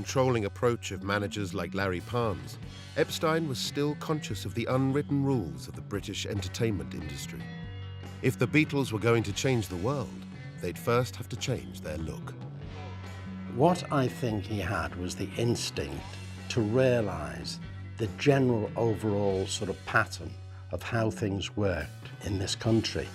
controlling approach of managers like Larry Parnes, Epstein was still conscious of the unwritten rules of the British entertainment industry. If the Beatles were going to change the world, they'd first have to change their look. What I think he had was the instinct to realise the general overall sort of pattern of how things worked in this country.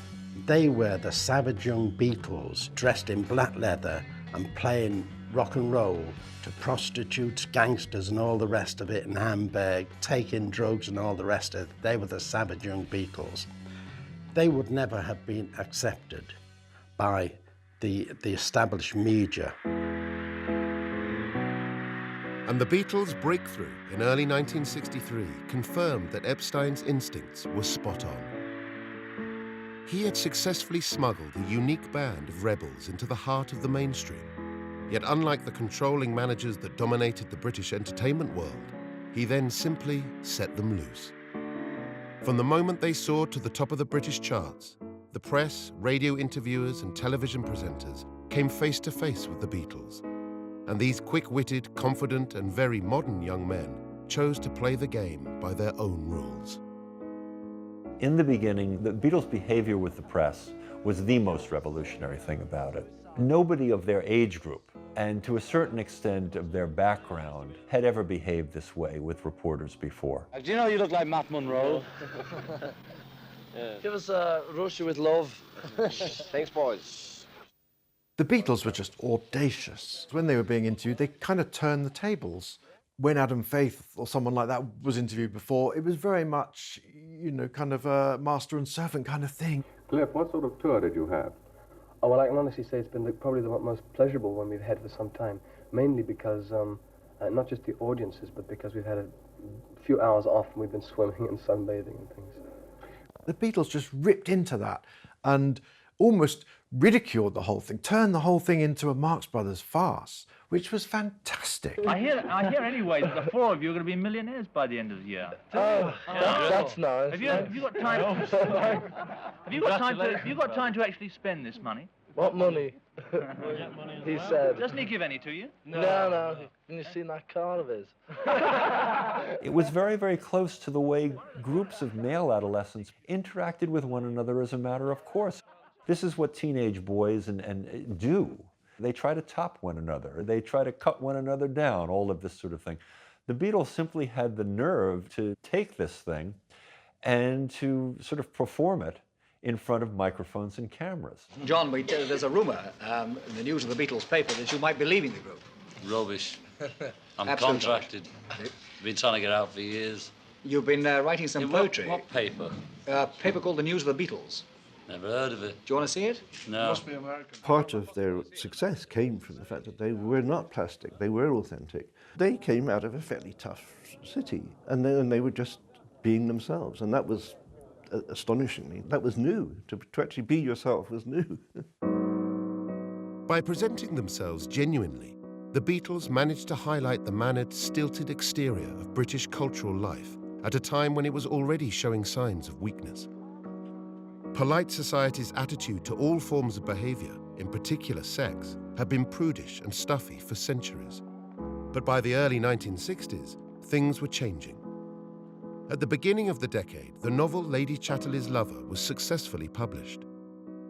They were the savage young Beatles dressed in black leather and playing rock and roll to prostitutes, gangsters and all the rest of it in Hamburg, taking drugs and all the rest of it. They were the savage young Beatles. They would never have been accepted by the established media. And the Beatles' breakthrough in early 1963 confirmed that Epstein's instincts were spot on. He had successfully smuggled a unique band of rebels into the heart of the mainstream. Yet unlike the controlling managers that dominated the British entertainment world, he then simply set them loose. From the moment they soared to the top of the British charts, the press, radio interviewers and television presenters came face to face with the Beatles. And these quick-witted, confident and very modern young men chose to play the game by their own rules. In the beginning, the Beatles' behavior with the press was the most revolutionary thing about it. Nobody of their age group, and to a certain extent of their background, had ever behaved this way with reporters before. Do you know you look like Matt Monro? Yeah. Give us a Russia with love. Thanks, boys. The Beatles were just audacious. When they were being interviewed, they kind of turned the tables. When Adam Faith or someone like that was interviewed before, it was very much, you know, kind of a master and servant kind of thing. Cliff, what sort of tour did you have? Oh, well, I can honestly say it's been probably the most pleasurable one we've had for some time, mainly because not just the audiences, but because we've had a few hours off and we've been swimming and sunbathing and things. The Beatles just ripped into that and almost ridiculed the whole thing, turned the whole thing into a Marx Brothers farce, which was fantastic. I hear anyway that the four of you are going to be millionaires by the end of the year. Oh, yeah. that's nice. Have you got time? Have you got time to actually spend this money? What money? He said. Doesn't he give any to you? No. Can you see that car of his? It was very, very close to the way groups of male adolescents interacted with one another as a matter of course. This is what teenage boys and do. They try to top one another. They try to cut one another down, all of this sort of thing. The Beatles simply had the nerve to take this thing and to sort of perform it in front of microphones and cameras. John, there's a rumour in the news of the Beatles paper that you might be leaving the group. Rubbish. I'm Absolute contracted. Been trying to get out for years. You've been writing some poetry. What paper? A paper called The News of the Beatles. Never heard of it. Do you want to see it? No. Must be American. Part of their success came from the fact that they were not plastic, they were authentic. They came out of a fairly tough city, and they were just being themselves, and that was astonishingly, that was new. To actually be yourself was new. By presenting themselves genuinely, the Beatles managed to highlight the mannered, stilted exterior of British cultural life at a time when it was already showing signs of weakness. Polite society's attitude to all forms of behavior, in particular sex, had been prudish and stuffy for centuries. But by the early 1960s, things were changing. At the beginning of the decade, the novel Lady Chatterley's Lover was successfully published.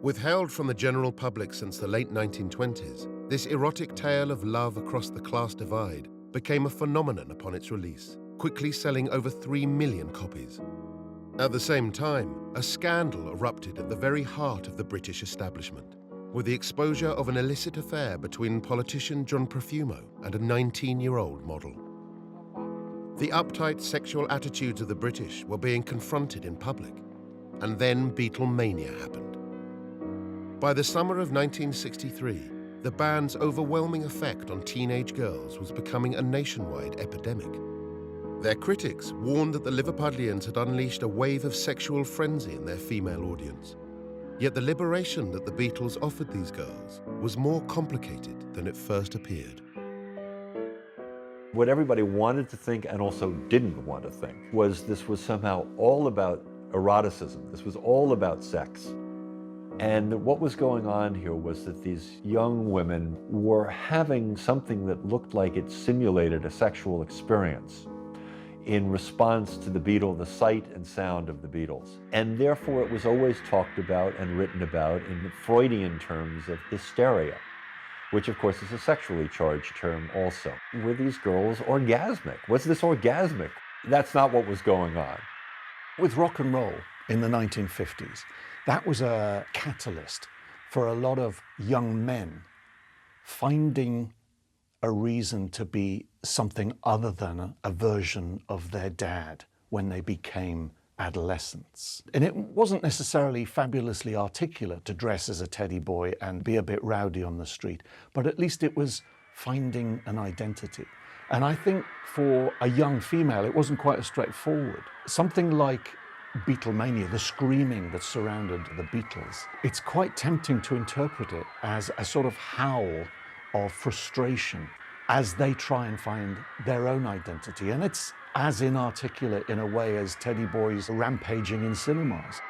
Withheld from the general public since the late 1920s, this erotic tale of love across the class divide became a phenomenon upon its release, quickly selling over 3 million copies. At the same time, a scandal erupted at the very heart of the British establishment, with the exposure of an illicit affair between politician John Profumo and a 19-year-old model. The uptight sexual attitudes of the British were being confronted in public, and then Beatlemania happened. By the summer of 1963, the band's overwhelming effect on teenage girls was becoming a nationwide epidemic. Their critics warned that the Liverpudlians had unleashed a wave of sexual frenzy in their female audience. Yet the liberation that the Beatles offered these girls was more complicated than it first appeared. What everybody wanted to think and also didn't want to think was this was somehow all about eroticism. This was all about sex. And what was going on here was that these young women were having something that looked like it simulated a sexual experience in response to the sight and sound of the Beatles. And therefore it was always talked about and written about in Freudian terms of hysteria, which of course is a sexually charged term also. Were these girls orgasmic? Was this orgasmic? That's not what was going on. With rock and roll in the 1950s, that was a catalyst for a lot of young men finding a reason to be something other than a version of their dad when they became adolescents. And it wasn't necessarily fabulously articulate to dress as a teddy boy and be a bit rowdy on the street, but at least it was finding an identity. And I think for a young female, it wasn't quite as straightforward. Something like Beatlemania, the screaming that surrounded the Beatles, it's quite tempting to interpret it as a sort of howl of frustration as they try and find their own identity. And it's as inarticulate in a way as teddy boys rampaging in cinemas.